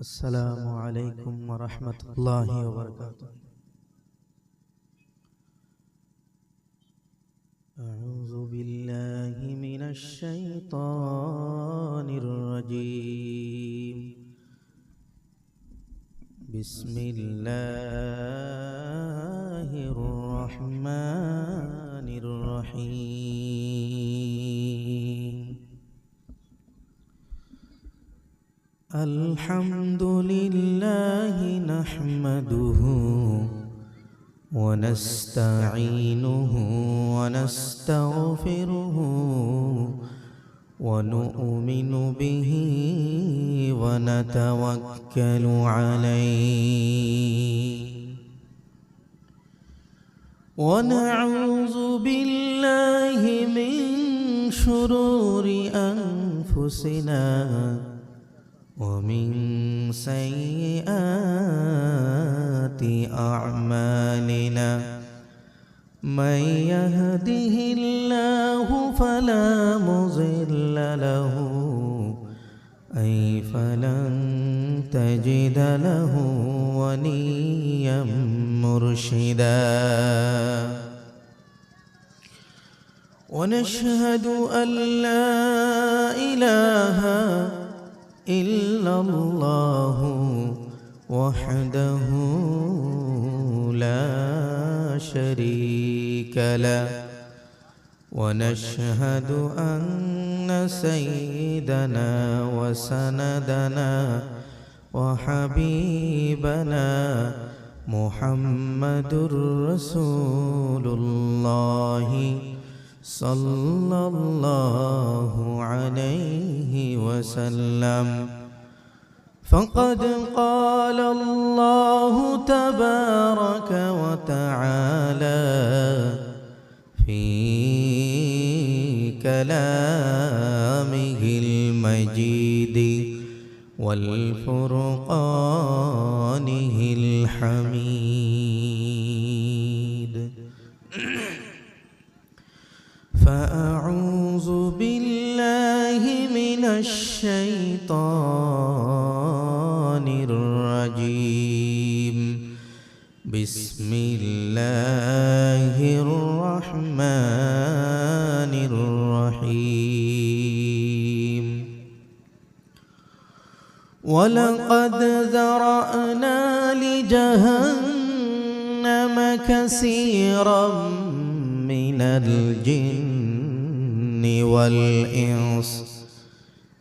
السلام عليكم ورحمة الله وبركاته. أعوذ بالله من الشيطان الرجيم. بسم الله الرحمن الرحيم. الحمد لله نحمده ونستعينه ونستغفره ونؤمن به ونتوكل عليه ونعوذ بالله من شرور أنفسنا ومن سيئات أعمالنا. من يهده الله فلا مضل له أي فلن تجد له وليا مرشدا. ونشهد أن لا إله إلا الله وحده لا شريك له. ونشهد أن سيدنا وسندنا وحبيبنا محمد رسول الله صلى الله عليه وسلم. فقد قال الله تبارك وتعالى في كلامه المجيد والفرقانه الحميد. فأعوذ بالله من الشيطان الرجيم. بسم الله الرحمن الرحيم. ولقد ذرأنا لجهنم كثيرا من الجن والإنس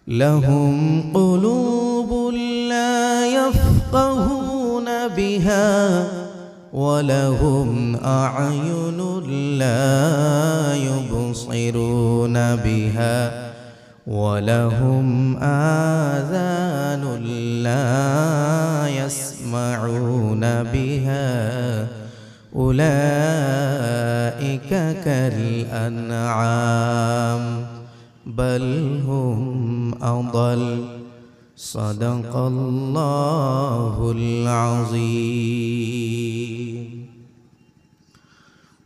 لهم قلوب لا يفقهون بها ولهم أعين لا يبصرون بها ولهم آذان لا يسمعون بها أولئك كالأنعام بل هم أضل. صدق الله العظيم.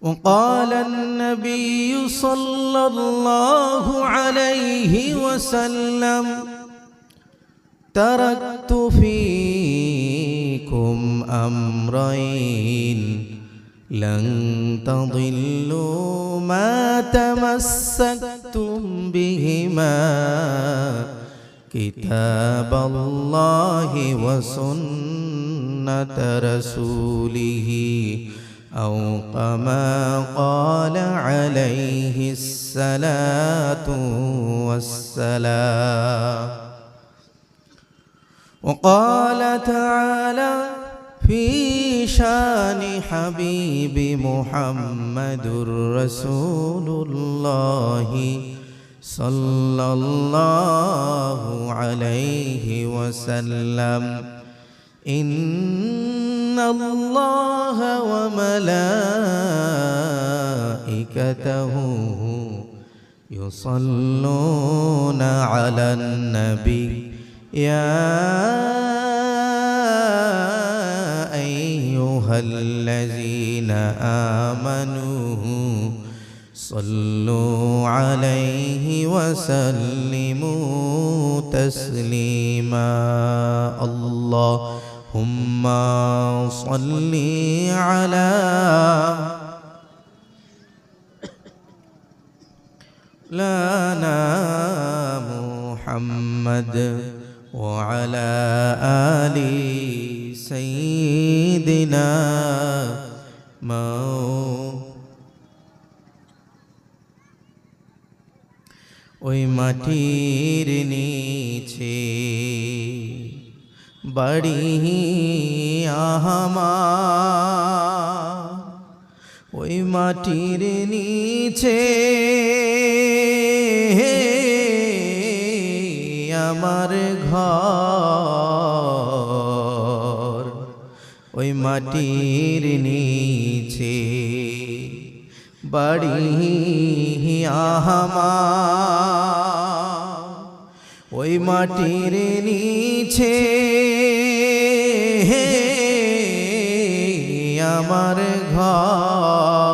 وقال النبي صلى الله عليه وسلم: تركت فيكم أمرين لن تضلوا ما تمسكتم بهما كتاب الله وسنة رسوله أو كما قال عليه الصلاة والسلام. وقال تعالى في شان حبيب محمد رسول الله صلى الله عليه وسلم: إن الله وملائكته يصلون على النبي يا أيها الذين آمنوا صلوا عليه وسلموا تسليما. الله আল্লাহুম্মা সাল্লি আলা লানা মুহাম্মদ ওয়া আলা আলি সাইয়্যিদিনা ওই মাটির নিচে বাড়ি আমার, ওই মাটির নিচে আমার ঘর, ওই মাটির নিচে বাড়ি আমার, ওই মাটির নিচে আমার ঘর।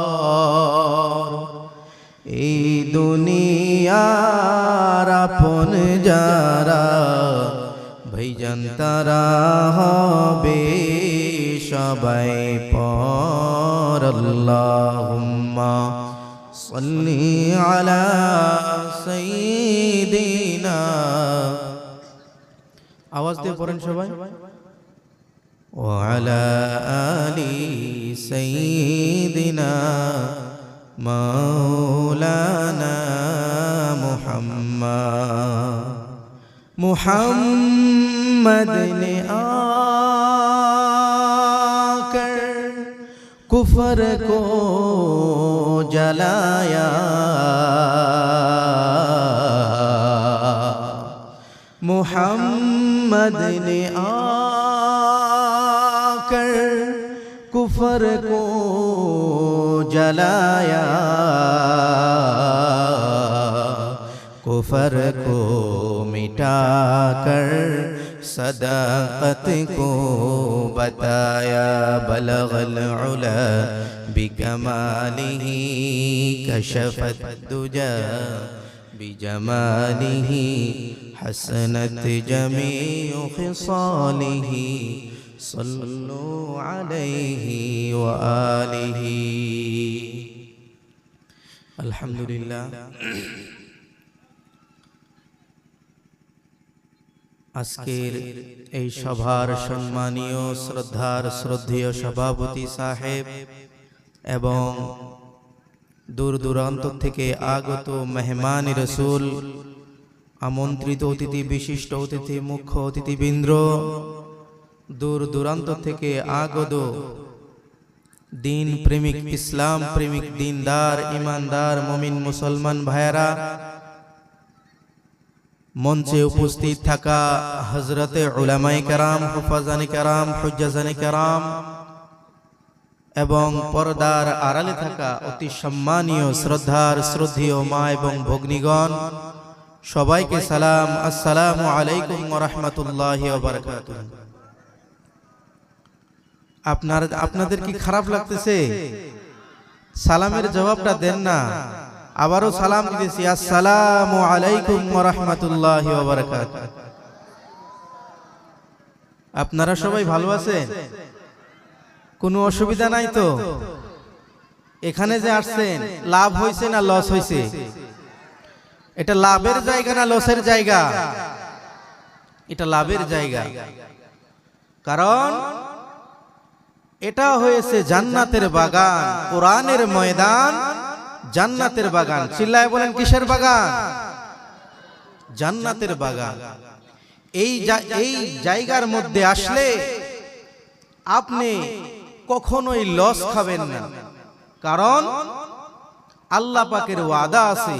এই দুনিয়ার আপন যারা ভাইজান তারা হবে সবাই পর। আল্লাহুম্মা সাল্লি আলা সাইয়্যিদিনা, আওয়াজ দিয়ে পড়েন সবাই, ওয়া আলা আলি সাইয়্যিদিনা মাওলানা মুহাম্মদ। मुहम्मद ने आकर कुफर को जलाया, मुहम्मद ने आकर कुफर को जलाया, कुफर को मिटाकर सदाकत को बताया। बलगल उला बिकमालिही कशफत दुजा बिजमालिही हसनत जमीउ खिसालिही सल्लु अलैहि व आलिही। अल्हम्दुलिल्लाह। আজকের এই সভার সম্মানীয় শ্রদ্ধার শ্রদ্ধেয় সভাপতি সাহেব এবং দূর দূরান্ত থেকে আগত মেহমান রসুল, আমন্ত্রিত অতিথি, বিশিষ্ট অতিথি, মুখ্য অতিথিবৃন্দ, দূর দূরান্ত থেকে আগত দিন প্রেমিক, ইসলাম প্রেমিক, দিনদার, ইমানদার, মুমিন মুসলমান ভাইয়েরা, মঞ্চে উপস্থিত থাকা হযরতে উলামায়ে কেরাম, হুফাজানে কেরাম, হুজ্জাজানে কেরাম এবং পর্দার আড়ালে থাকা অতি সম্মানীয় শ্রদ্ধার শ্রদ্ধেয় মা এবং ভগ্নীগণ, সবাইকে সালাম, আসসালামু আলাইকুম ওয়া রাহমাতুল্লাহি ওয়া বারাকাতুহু। আপনাদের কি খারাপ লাগতেছে? সালামের জবাবটা দেন না। আবারও সালাম দিতেছি, আসসালামু আলাইকুম ওয়া রাহমাতুল্লাহি ওয়া বারাকাতুহু। আপনারা সবাই ভালো আছেন? কোনো অসুবিধা নাই তো? এখানে যে আসছেন লাভ হয়েছে না লস হয়েছে? এটা লাভের জায়গা না লসের জায়গা? এটা লাভের জায়গা, কারণ এটা হয়েছে জান্নাতের বাগান, কোরআনের ময়দান, জান্নাতের বাগান। চিল্লায় বলেন কিসের বাগান? জান্নাতের বাগান। এই জায়গার মধ্যে আসলে আপনি কখনোই লস খাবেন না, কারণ আল্লাহ পাকের ওয়াদা আছে,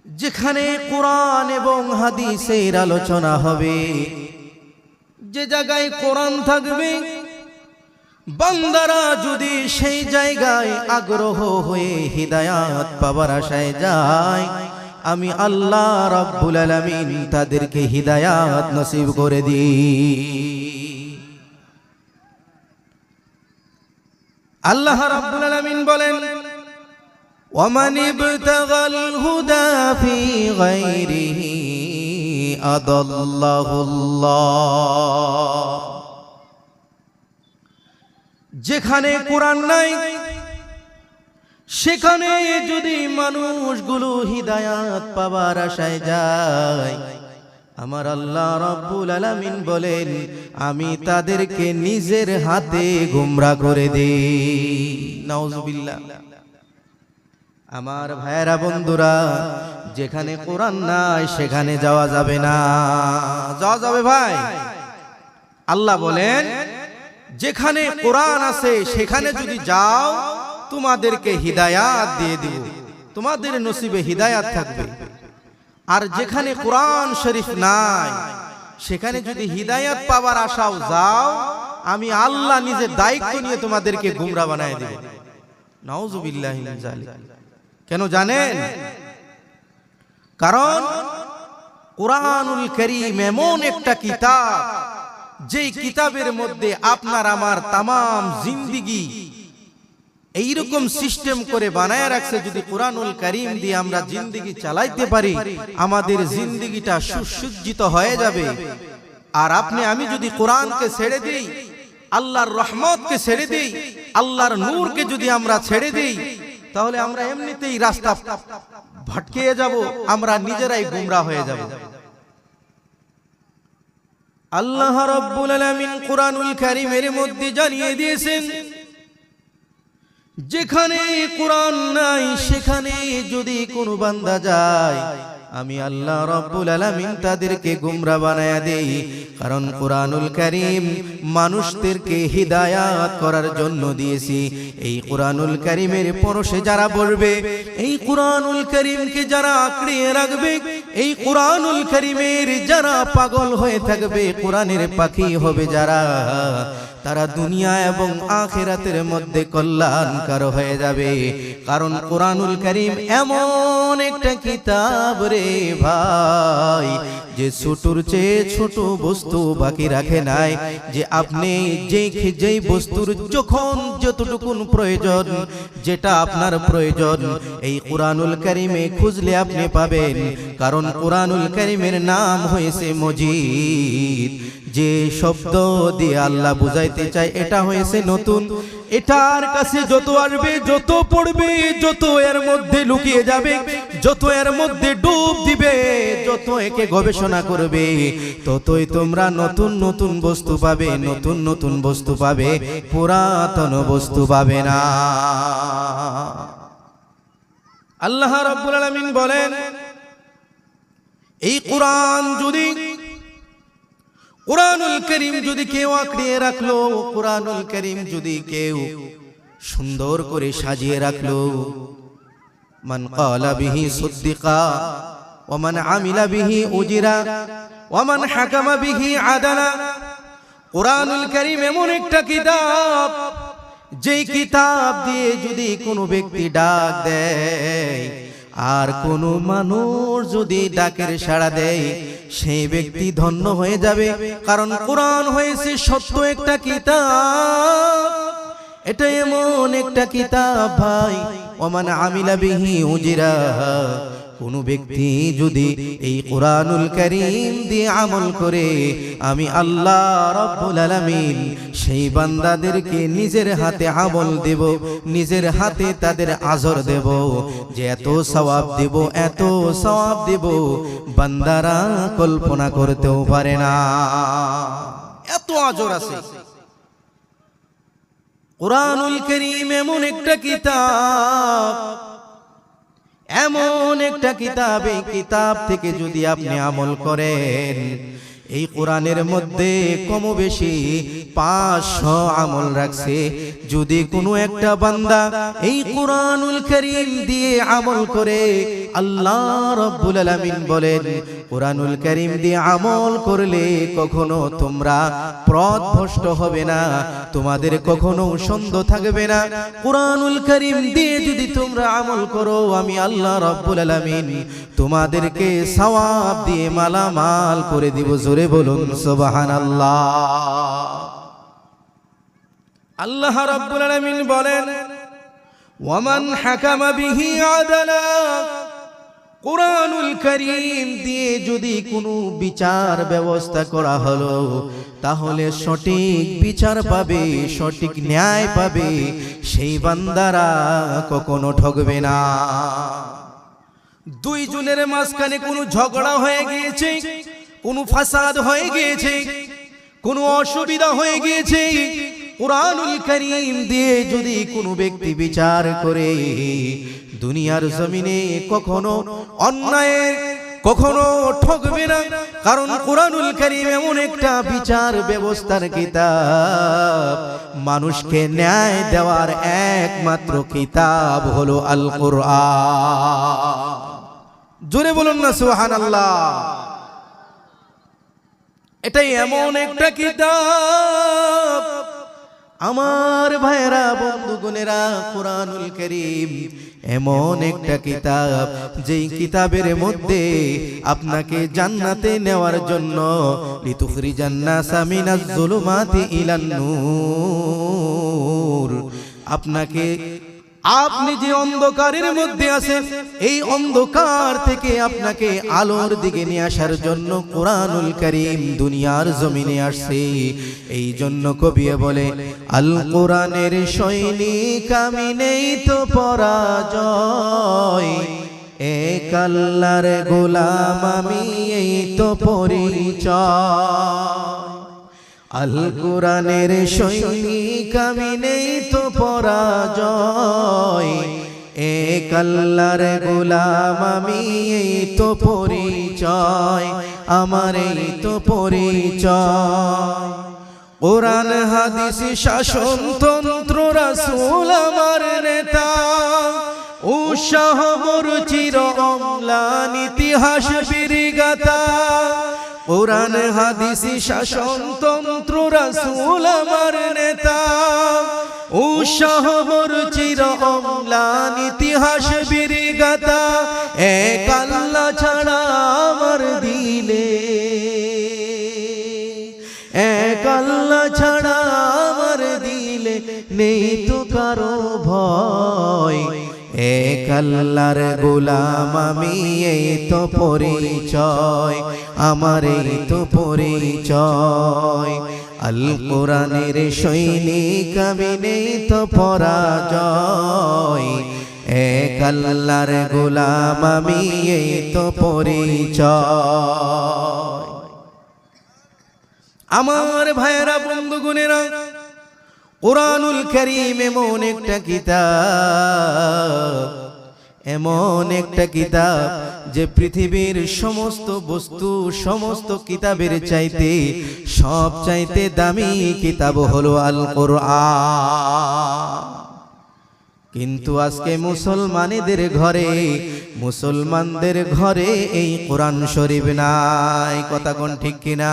যেখানে কোরআন এবং হাদিসের আলোচনা হবে, যে জায়গায় কোরআন থাকবে, বান্দারা যদি সেই জায়গায় আগ্রহ হয়ে হিদায়াত পাবার আশায় যায়, আমি আল্লাহ রাব্বুল আলামিন তাদেরকে হিদায়াত নসিব করে দিই। আল্লাহ রাব্বুল আলামিন বলেন, ওয়ামান ইবতাগাল হুদা ফি গায়রিহি আদাল্লাহুল্লাহ। যেখানে কোরআন নাই সেখানে যদি মানুষগুলো হিদায়াত পাবার আশায় যায়, আমার আল্লাহ রাব্বুল আলামিন বলেন আমি তাদেরকে নিজের হাতে গোমরাহ করে দেই। নাউজুবিল্লাহ। আমার ভাইয়েরা বন্ধুরা, যেখানে কোরআন নাই সেখানে যাওয়া যাবে না। যাওয়া যাবে ভাই? আল্লাহ বলেন যেখানে কোরআন আছে সেখানে যদি যাও তোমাদেরকে হিদায়াত দিয়ে দিব, তোমাদের নসিবে হিদায়াত থাকবে। আর যেখানে কোরআন শরীফ নাই সেখানে যদি হিদায়াত পাওয়ার আশাও যাও, আমি আল্লাহ নিজের দায়িত্ব নিয়ে তোমাদেরকে গুমরা বানায় দেব। নাউজুবিল্লাহি মিন যালিক। কেন জানেন? কারণ কোরআনুল কারীম এমন একটা কিতাব, যেই কিতাবের মধ্যে আপনার আমার তামাম জিন্দেগি এইরকম সিস্টেম করে বানায় রাখছে, যদি কোরআনুল কারীম দিয়ে আমরা জিন্দেগি চালাইতে পারি আমাদের জিন্দেগিটা সুসজ্জিত হয়ে যাবে। আর আপনি আমি যদি কোরআনকে ছেড়ে দিই, আল্লাহর রহমতকে ছেড়ে দিই, আল্লাহর নূরকে যদি আমরা ছেড়ে দিই, তাহলে আমরা এমনিতেই রাস্তা ভটকে যাব, আমরা নিজেরাই গুমরা হয়ে যাব। আল্লাহ রাব্বুল আলামিন কোরআনুল কারীমের মধ্যে জানিয়ে দিয়েছেন যেখানে কোরআন নাই সেখানে যদি কোনো বান্দা যায়, আমি আল্লাহ রাব্বুল আলামিন তাদেরকে গুমরা বানায়া দেই। কারণ কোরআনুল কারীম মানুষদেরকে হিদায়াত করার জন্য দিয়েছি। এই কোরআনুল কারীমের পরশে যারা পড়বে, এই কোরআনুল কারীমকে যারা আঁকড়িয়ে রাখবে, এই কোরআনুল কারীমের যারা পাগল হয়ে থাকবে, কোরআনের পাখি হবে যারা, তারা দুনিয়া এবং আখিরাতের মধ্যে কল্যাণকর হয়ে যাবে। কারণ কোরআনুল কারীম এমন একটা কিতাব রে ভাই, যে ছোটর চেয়ে ছোট বস্তু বাকি রাখে নাই। যে আপনি যেই বস্তুর যখন যতটুকুন প্রয়োজন, যেটা আপনার প্রয়োজন, এই কোরআনুল কারীমে খুঁজলে আপনি পাবেন। কারণ কোরআনুল কারীমের নাম হয়েছে মজিদ। যে শব্দ দিয়ে আল্লাহ বুঝাইতে চায় এটা হয়েছে নতুন। এটার কাছে যত আসবে, যত পড়বে, যত এর মধ্যে লুকিয়ে যাবে, যত এর মধ্যে ডুব দিবে, যত একে গবেষণা করবে, ততই তোমরা নতুন নতুন বস্তু পাবে, নতুন নতুন বস্তু পাবে, পুরাতন বস্তু পাবে না। আল্লাহ রাব্বুল আলামিন বলেন এই কোরআনুল কারীম যদি কেউ আঁকড়িয়ে রাখলো, কোরআনুল কারীম যদি কেউ সুন্দর করে সাজিয়ে রাখলো, মান ক্বালা বিহি সুদ্দিকা ওয়া মান আমিলা বিহি উজিরা ওয়া মান হাকামা বিহি আদালা। কোরআনুল কারীম এমন একটা কিতাব, যেই কিতাব দিয়ে যদি কোনো ব্যক্তি ডাক দেয় আর কোনো মানুষ যদি ডাকের সাড়া দেয়, সেই ব্যক্তি ধন্য হয়ে যাবে। কারণ কোরআন হয়েছে সত্য একটা কিতাব। এটা এমন একটা কিতাব ভাই, ওমান আমিলা বিহি উজিরা। কোন ব্যক্তি যদি এই কোরআনুল কারীম দিয়ে আমল করে, আমি আল্লাহ রাব্বুল আলামিন সেই বান্দাদেরকে নিজের হাতে আমল দেব, নিজের হাতে তাদের আজর দেব, যে এত সওয়াব দেব, এত সওয়াব দেব বান্দারা কল্পনা করতেও পারে না। এত আজর আছে। কোরআনুল কারীম এমন একটা কিতাব, এমন একটা কিতাব, এই কিতাব থেকে যদি আপনি আমল করেন, এই কোরআনের মধ্যে কম বেশি 500 আমল রাখছে। যদি কোনো একটা বান্দা এই কোরআনুল কারীম দিয়ে আমল করে, আল্লাহ রাব্বুল আলামিন বলেন কোরআনুল কারীম দিয়ে আমল করলে কখনো তোমরা পথভ্রষ্ট হবে না, তোমাদের কখনো সন্দেহ থাকবে না। কোরআনুল কারীম দিয়ে যদি তোমরা আমল করো, আমি আল্লাহ রাব্বুল আলামিন তোমাদেরকে সওয়াব দিয়ে মালামাল করে দিব। জোরে বলুন সুবহানাল্লাহ। আল্লাহ রাব্বুল আলামিন বলেন ওয়ামান হাকামা বিহি আদালা। কোরআনুল কারীম দিয়ে যদি কোনো বিচার ব্যবস্থা করা হলো, তাহলে সঠিক বিচার পাবে, সঠিক ন্যায় পাবে, সেই বান্দারা কখনো ঠকবে না। দুইজনের মাঝখানে কোনো ঝগড়া হয়ে গিয়েছে, কোনো ফাসাদ হয়ে গিয়েছে, কোনো অসুবিধা হয়ে গিয়েছে, কোরআনুল কারীম দিয়ে যদি কোনো ব্যক্তি বিচার করে, দুনিয়ার জমিনে কখনো অন্যায়ের কখনো ঠকবে না। কারণ কোরআনুল কারীম এমন একটা বিচার ব্যবস্থার কিতাব, মানুষকে ন্যায় দেওয়ার একমাত্র কিতাব হলো আল কোরআন। জোরে বলুন না সুবহানাল্লাহ। এটাই এমন একটা কিতাব আমার ভাইরা বন্ধুগণেরা, কোরআনুল কারীম এমন একটা কিতাব, যেই কিতাবের মধ্যে আপনাকে জান্নাতে নেওয়ার জন্য লিতুখরিজান নাসা মিনাজ যুলুমাতি ইলান নূর, আপনাকে আপনি যে অন্ধকারের মধ্যে আছেন, এই অন্ধকার থেকে আপনাকে আলোর দিকে নিয়ে আসার জন্য কোরআনুল কারীম দুনিয়ার জমিনে আসছে। এই জন্য কবি বলে, আল কোরআনের সৈনিক আমি নেই তো পরাজয়, এক আল্লাহর গোলাম আমি এই তো পরিচয়। আল কোরআনের সৈনিক আমি নেই তো পরাজয়, এক আল্লাহর গোলাম আমি এই তো পরিচয়, আমার এই তো পরিচয়। কোরআন হাদিস শাসন তন্ত্র রাসূল আমার নেতা, উৎসাহ মোর চির অম্লান ইতিহাস বীরগাথা। কোরআন হাদিস শাসন তন্ত্র রাসূল আমার নেতা, উৎসাহ মোর চির অম্লান ইতিহাস বীরগাথা। এক আল্লাহ ছাড়া আমার দিলে, এক আল্লাহ ছাড়া আমার দিলে নেই তো কারো ভয়, এক আল্লাহর গোলাম আমি এই তো পরিচয়, আমার এই তো পরিচয়। আল কোরআনের সৈনিক আমি নেই তো পরাজয়, এক আল্লাহর গোলাম আমি এই তো পরিচয়। আমার ভাইয়েরা বন্ধুগণেরা, কোরআনুল কারীম এমন একটা কিতাব, এমন একটা কিতাব যে পৃথিবীর সমস্ত বস্তু, সমস্ত কিতাবের চাইতে সব চাইতে দামি কিতাব হলো আল কোরআন। কিন্তু আজকে মুসলমানদের ঘরে এই কোরআন শরীফ নাই। কথা কোন ঠিক কিনা?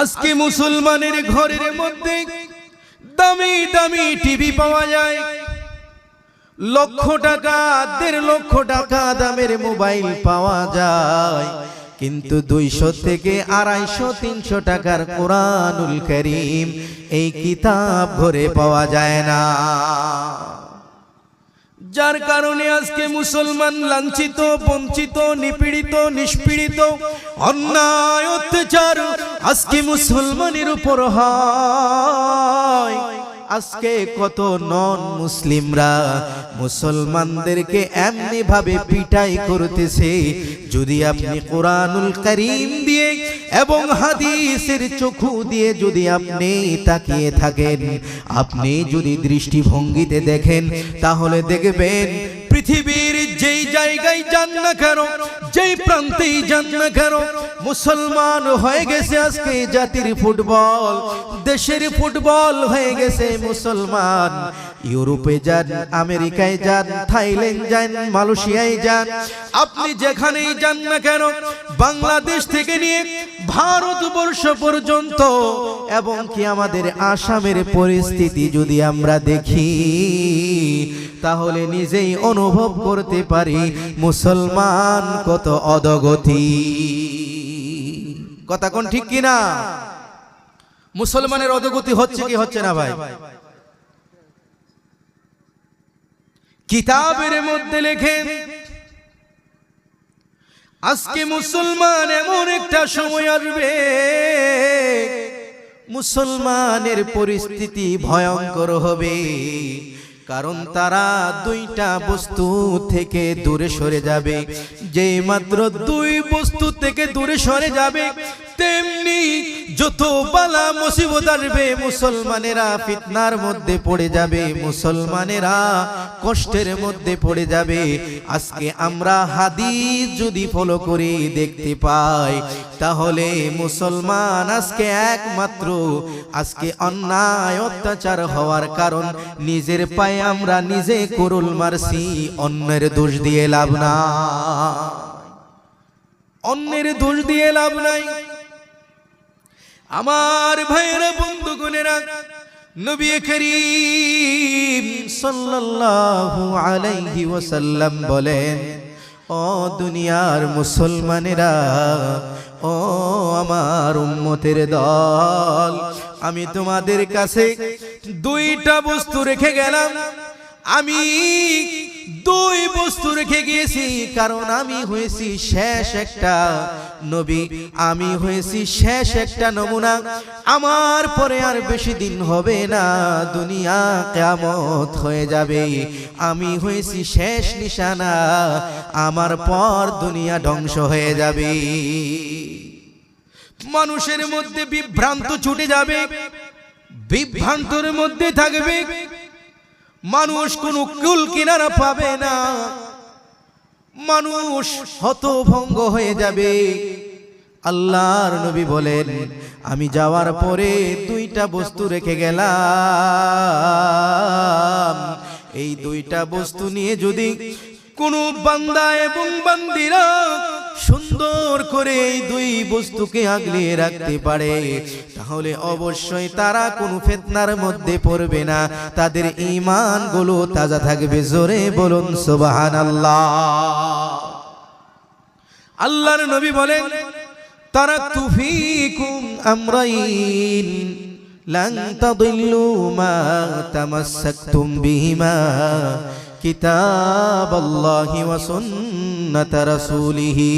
আজকে মুসলমানের ঘরের মধ্যে দামি দামি টিভি পাওয়া যায়, লক্ষ টাকা 1.5 লক্ষ টাকা দামের মোবাইল পাওয়া যায়, কিন্তু 200 থেকে 250 300 টাকার কোরআনুল কারীম এই কিতাব ঘরে পাওয়া যায় না। যার কারণে আজকে মুসলমান লাঞ্ছিত, বঞ্চিত, নিপীড়িত, নিষ্পীড়িত, অন্যায় অত্যাচার আজকে মুসলমানের উপর হয়। আজকে কত নন মুসলিমরা মুসলমানদেরকে এমনি ভাবে পিটাই করতেছে। যদি আপনি কোরআনুল কারীম দিয়ে এবং হাদিসের চক্ষু দিয়ে যদি আপনি তাকিয়ে থাকেন, আপনি যদি দৃষ্টিভঙ্গিতে দেখেন, তাহলে দেখবেন পৃথিবীর যেই জায়গায় যান না কেন, যেই প্রান্তেই যান না কেন, মুসলমান হয়ে গেছে আজকে জাতির ফুটবল, দেশের ফুটবল হয়ে গেছে মুসলমান। ইউরোপে যান, আমেরিকায় যান, থাইল্যান্ড যান, মালয়েশিয়ায় যান, আপনি যেখানেই যান না কেন, বাংলাদেশ থেকে নিয়ে ভারতবর্ষ পর্যন্ত এবং কি আমাদের আসামের পরিস্থিতি যদি আমরা দেখি, তাহলে নিজেই অনুভব করতে পারি মুসলমান কত অধগতি। কথা কোন ঠিক কিনা? মুসলমানের অধগতি হচ্ছে কি হচ্ছে না ভাই? কিতাবের মধ্যে লেখেন আজকে মুসলমান এমন একটা সময় আসবে, মুসলমানের পরিস্থিতি ভয়ঙ্কর হবে, কারণ তারা দুইটা বস্তু থেকে দূরে সরে যাবে। যে মাত্র দুই বস্তু থেকে দূরে সরে যাবে, তেমনি যত বালা মুসিবত আসবে, মুসলমানেরা ফিতনার মধ্যে পড়ে যাবে, মুসলমানেরা কষ্টের মধ্যে পড়ে যাবে। আজকে আমরা হাদিস যদি ফলো করি দেখতে পাই, তাহলে মুসলমান আজকে একমাত্র আজকে অন্যায় অত্যাচার হওয়ার কারণ নিজের পায়ে আমরা নিজে কুরুল মারছি, অন্যের দোষ দিয়ে লাভ না, অন্যের দোষ দিয়ে লাভ নাই। আমার ভাইয়েরা, বন্ধুগণেরা, নবী করিম সাল্লাল্লাহু আলাইহি ওয়াসাল্লাম বলেন, ও দুনিয়ার মুসলমানেরা, ও আমার উম্মতের দল, আমি তোমাদের কাছে দুইটা বস্তু রেখে গেলাম। আমি দুই বস্তু রেখে গিয়েছি, কারণ আমি হয়েছি শেষ একটা নবী, আমি হয়েছি শেষ একটা নমুনা। আমার পরে আর বেশি দিন হবে না, দুনিয়া কিয়ামত হয়ে যাবে। আমি হয়েছি শেষ নিশানা, আমার পর দুনিয়া ধ্বংস হয়ে যাবে। মানুষের মধ্যে বিভ্রান্ত ছুটে যাবে, বিভ্রান্তর মধ্যে থাকবে, মানুষ কোনো কুল কিনারা পাবে না, মানুষ হতভম্ব হয়ে যাবে। আল্লাহর নবী বলেন, আমি যাওয়ার পরে দুইটা বস্তু রেখে গেলাম, এই দুইটা বস্তু নিয়ে যদি কোনো বান্দা এবং বান্দিরা সুন্দর করে এই দুই বস্তুকে আগলিয়ে রাখতে পারে, তাহলে অবশ্যই তারা কোনো ফিতনার মধ্যে পড়বে না, তাদের ঈমান গুলো তাজা থাকবে। জোরে বলুন সুবহানাল্লাহ। আল্লাহর নবী বলেন, তারাকতু ফীকুম আমরাইন লান তাদিল্লু মা তামাসসাকতুম বিহিমা কিতাবাল্লাহি ওয়া সুন্নাত রাসূলিহি।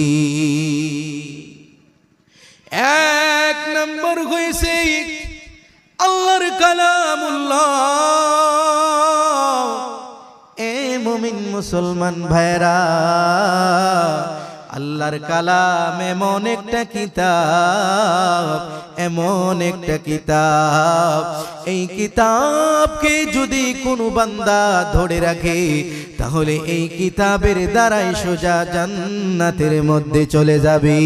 এক নম্বর হয়েছে আল্লাহর কালামুল্লাহ। এ মুমিন মুসলমান ভাইরা, আল্লাহর কালাম এমন একটা কিতাব, এমন একটা কিতাব, এই কিতাবকে যদি কোনো বান্দা ধরে রাখে, তাহলে এই কিতাবের দ্বারাই সোজা জান্নাতের মধ্যে চলে যাবে।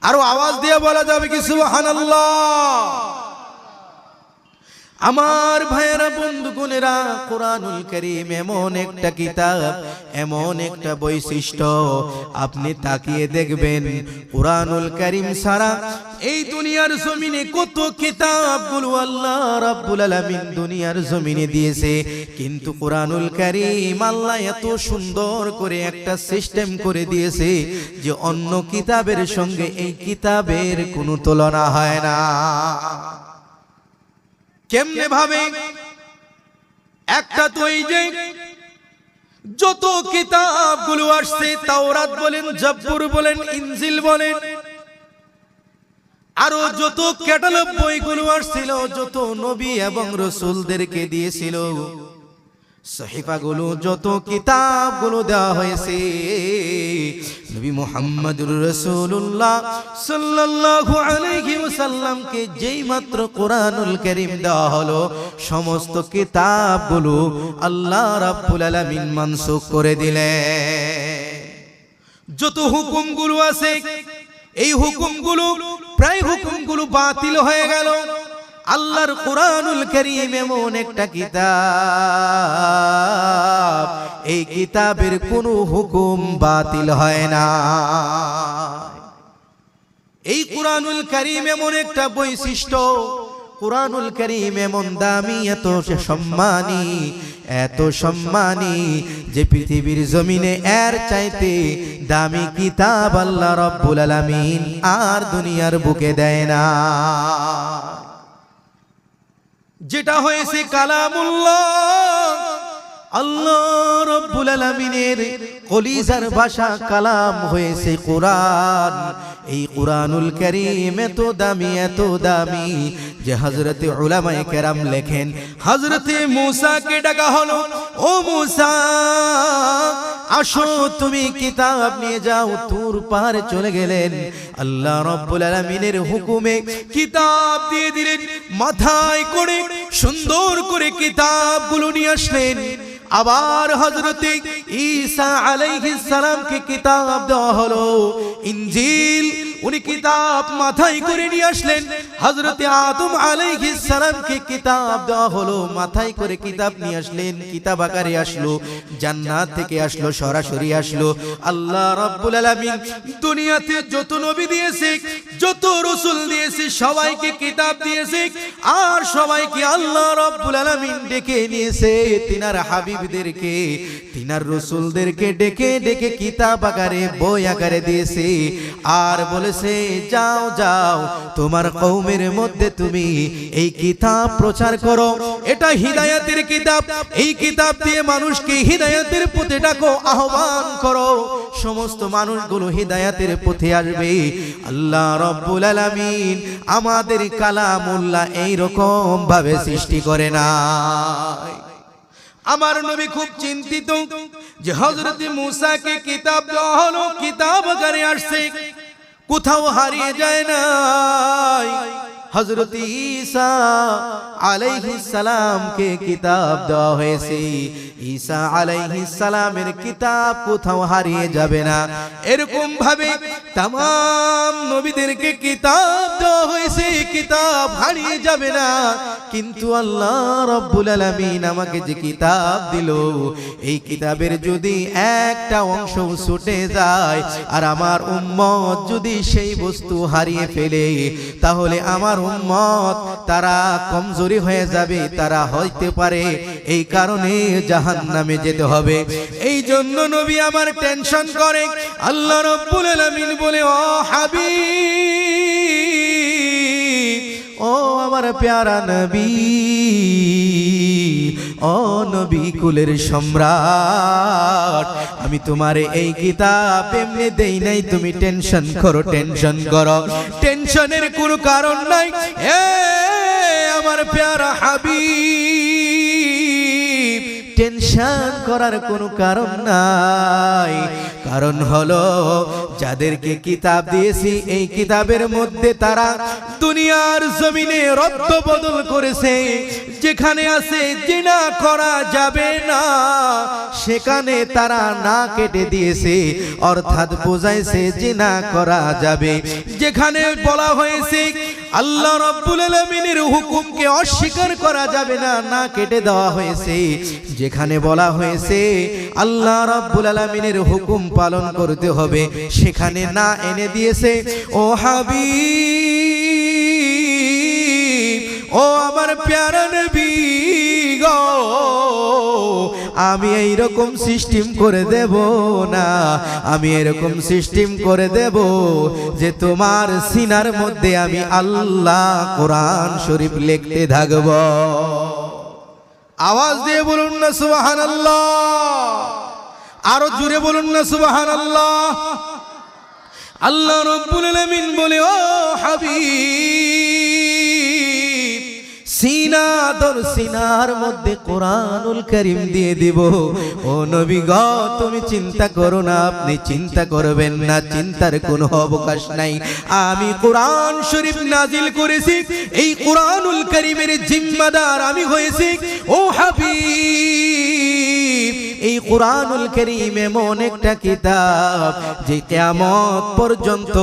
আরো আওয়াজ দিয়ে বলা যাবে কি সুবহানাল্লাহ? আমার ভাইয়েরা, বন্ধুগণেরা, কোরআনুল কারীম এমন একটা কিতাব, এমন একটা বৈশিষ্ট্য, আপনি তাকিয়ে দেখবেন কোরআনুল কারীম ছাড়া এই দুনিয়ার জমিনে কত কিতাবগুলো আল্লাহ রাব্বুল আলামিন দুনিয়ার জমিনে দিয়েছে, কিন্তু কোরআনুল কারীম আল্লাহ এত সুন্দর করে একটা সিস্টেম করে দিয়েছে যে অন্য কিতাবের সঙ্গে এই কিতাবের কোনো তুলনা হয় না। কেমনে ভাবে? একটা তো এই যে যত কিতাবগুলো আসছে, তাওরাত বলেন, জাবুর বলেন, ইনজিল বলেন, আরো যত ক্যাটালগ বইগুলো আসছিল, যত নবী এবং রাসূলদেরকে দিয়েছিল, সহিফাগুলো, যত কিতাবগুলো দেওয়া হয়েছে, নবী মুহাম্মদুর রাসূলুল্লাহ সাল্লাল্লাহু আলাইহি ওয়াসাল্লামকে যেই মাত্র কোরআনুল কারীম দেওয়া হলো, সমস্ত কিতাবগুলো আল্লাহ রাব্বুল আলামিন মানসুখ করে দিলেন। যত হুকুমগুলো আছে, এই হুকুমগুলো, প্রায় হুকুমগুলো বাতিল হয়ে গেল। আল্লাহর কোরআনুল কারীম এমন একটা কিতাব, এই কিতাবের কোনো হুকুম বাতিল হয় না। এই কোরআনুল কারীম এমন একটা বৈশিষ্ট্য, কোরআনুল কারীম এমন দামি, এত সম্মানী, এত সম্মানী যে পৃথিবীর জমিনে এর চাইতে দামি কিতাব আল্লাহ রাব্বুল আলামিন আর দুনিয়ার বুকে দেয় না। যেটা হয়েছে কালামুল্লাহ, আল্লাহ রাব্বুল আলামিনের কলিজার ভাষা কালাম হয়েছে কোরআন। এই কোরআনুল কারীম এত দামি যে হযরতে উলামায়ে কেরাম লেখেন, হযরতে মূসাকে ডাকা হলো, ও মূসা আসো তুমি কিতাব নিয়ে যাও। তুর পাহাড়ে চলে গেলেন, আল্লাহ রাব্বুল আলামিনের হুকুমে কিতাব দিয়ে দিলেন, মাথায় করে সুন্দর করে কিতাবগুলো নিয়ে আসলেন। আবার হযরতে ঈসা আলাইহিস সালামকে কিতাব দেওয়া হলো, ইনজিল, উনি কিতাব মাথায় করে নিয়ে আসলেন। হযরতে আদম আলাইহিস সালামকে কিতাব দেওয়া হলো, মাথায় করে কিতাব নিয়ে আসলেন, কিতাব আকারে আসলো, জান্নাত থেকে আসলো, সরাসরি আসলো। আল্লাহ রাব্বুল আলামিন দুনিয়াতে যত নবী দিয়েছে, যত রাসূল দিয়েছে, সবাইকে কিতাব দিয়েছে, আর সবাইকে আল্লাহ রাব্বুল আলামিন ডেকে নিয়েছে, তিনার হাবিবদেরকে, তিনার রাসূলদেরকে ডেকে ডেকে কিতাব আকারে, বই আকারে দিয়েছে, আর বলেছে যাও যাও তোমার কওমের মধ্যে তুমি এই কিতাব প্রচার করো, এটা হিদায়াতের কিতাব, এই কিতাব দিয়ে মানুষকে হিদায়াতের পথে ডাকো, আহ্বান করো, সমস্ত মানুষগুলো হিদায়াতের পথে আসবে। আল্লাহ রাব্বুল আলামিন আমাদের কালামুল্লাহ এই রকম ভাবে সৃষ্টি করে না। আমার নবী খুব চিন্তিত যে হযরতে মূসাকে কিতাব দেওয়া হলো, কিতাব আকারে আসছে, কোথাও হারিয়ে যায় নাই। হযরত ঈসা আলাইহিস সালামকে কিতাব দেওয়া হয়েছে, ঈসা আলাইহিস সালামের কিতাব কোথাও হারিয়ে যাবে না। এরকম ভাবে तमाम নবীদেরকে কিতাব দেওয়া হয়েছে, কিতাব হারিয়ে যাবে না। কিন্তু আল্লাহ রাব্বুল আলামিন আমাকে যে কিতাব দিল, এই কিতাবের যদি একটা অংশ ছুটে যায় আর আমার উম্মত যদি সেই বস্তু হারিয়ে ফেলে, তাহলে আমার উম্মত তারা কমজোরি হয়ে যাবে, তারা হইতে পারে এই কারণে জাহান্নামে যেতে হবে। এই জন্য নবী আমার টেনশন করে। আল্লাহ রাব্বুল আলামিন বলে, ও হাবিব, ও আমার প্যারা নবী, ও নবী কুলের সম্রাট, আমি তোমারে এই কিতাব এমনি দেই নাই, তুমি টেনশন করো, টেনশন করো, টেনশনের কোনো কারণ নাই। এ আমার প্যারা হাবিব, টেনশন করার কোনো কারণ নাই। কারণ হলো যাদেরকে কিতাব দিয়েছি, এই কিতাবের মধ্যে তারা দুনিয়ার জমিনে রদ্দ বদল করেছে। যেখানে আছে জিনা করা যাবে না, সেখানে তারা না কেটে দিয়েছে, অর্থাৎ বোঝাইছে জিনা করা যাবে। যেখানে বলা হয়েছে আল্লাহ রাব্বুল আলামিনের হুকুমকে অস্বীকার করা যাবে না, না কেটে দেওয়া হয়েছে। যেখানে বলা হয়েছে আল্লাহ রাব্বুল আলামিনের হুকুম পালন করতে হবে, সেখানে না এনে দিয়েছে। ও হাবিব, ও আমার প্যারা নবী গো, আমি এইরকম সিস্টেম করে দেব না, আমি এরকম সিস্টেম করে দেব যে তোমার সিনার মধ্যে আমি আল্লাহ কোরআন শরীফ লিখতে থাকব। আওয়াজ দিয়ে বলুন না সুবহানাল্লাহ, আরো জোরে বলুন না সুবহানাল্লাহ। আল্লাহ রাব্বুল আলামিন বলে, ও হাবিব, সিনা দর সিনার মধ্যে কোরআনুল কারীম দিয়ে দিব। ও নবী গো, তুমি চিন্তা করো না, আপনি চিন্তা করবেন না, চিন্তার কোনো অবকাশ নাই। আমি কোরআন শরীফ নাজিল করেছি, এই কোরআনুল কারীমের জিম্মাদার আমি হয়েছি। ও হাবিব, এই কোরআনুল কারীম এমন একটা কিতাব যে কিয়ামত পর্যন্ত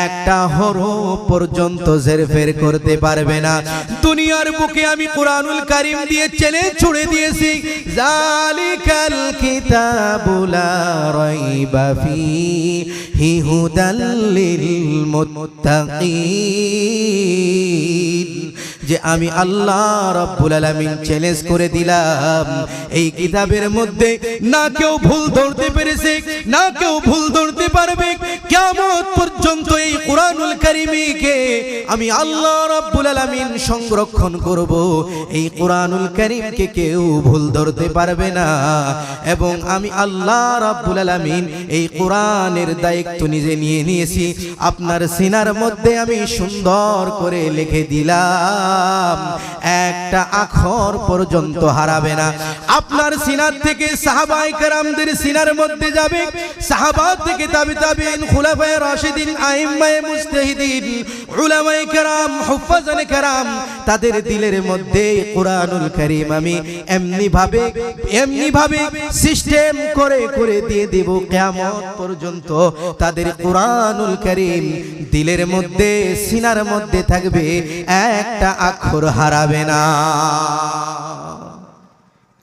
একটা হরফ পর্যন্ত হেরফের করতে পারবে না। দুনিয়ার বুকে আমি কোরআনুল কারীম দিয়ে চেলে ছুড়ে দিয়েছি। জালিকাল কিতাবু লা রাইবা ফীহি হুদাল লিল মুত্তাকিন, যে আমি আল্লাহ রাব্বুল আলামিন চ্যালেঞ্জ করে দিলাম, এই কিতাবের মধ্যে না কেউ ভুল ধরতে পেরেছে, না কেউ ভুল ধরতে পারবে। কিয়ামত পর্যন্ত এই কুরআনুল কারীমকে আমি আল্লাহ রাব্বুল আলামিন সংরক্ষণ করব। এই কুরআনুল কারীমকে কেউ ভুল ধরতে পারবে না। এবং আমি আল্লাহ রাব্বুল আলামিন এই কোরআনের দায়িত্ব নিজে নিয়ে নিয়েছি। আপনার সিনার মধ্যে আমি সুন্দর করে লিখে দিলাম, একটা আখর পর্যন্ত হারাবে না। আপনার সিনার থেকে সাহাবায়ে কেরামদের সিনার মধ্যে যাবে, সাহাবা থেকে তাবিঈন, খুলাফায়ে রাশিদিন, আইম্মায়ে মুজতাহিদিন, উলামায়ে কেরাম, হুফাজানে কেরাম, তাদের দিলের মধ্যে কোরআনুল কারীম আমি এমনি ভাবে সিস্টেম করে করে দিয়ে দেব। কিয়ামত পর্যন্ত তাদের কোরআনুল কারীম দিলের মধ্যে, সিনার মধ্যে থাকবে, একটা অক্ষর হারাবে না,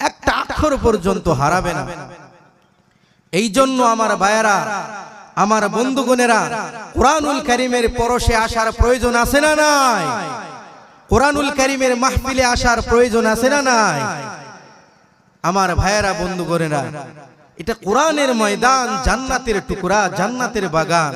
একটা অক্ষর পর্যন্ত হারাবে না। এই জন্য আমার ভাইয়েরা, আমার বন্ধুগণেরা, কোরআনুল কারীমের পরশে আসার প্রয়োজন আছে না নাই? কোরআনুল কারীমের মাহফিলে আসার প্রয়োজন আছে না নাই? আমার ভাইয়েরা, বন্ধুগণেরা, এটা কোরআনের ময়দান, জান্নাতের টুকরা, জান্নাতের বাগান।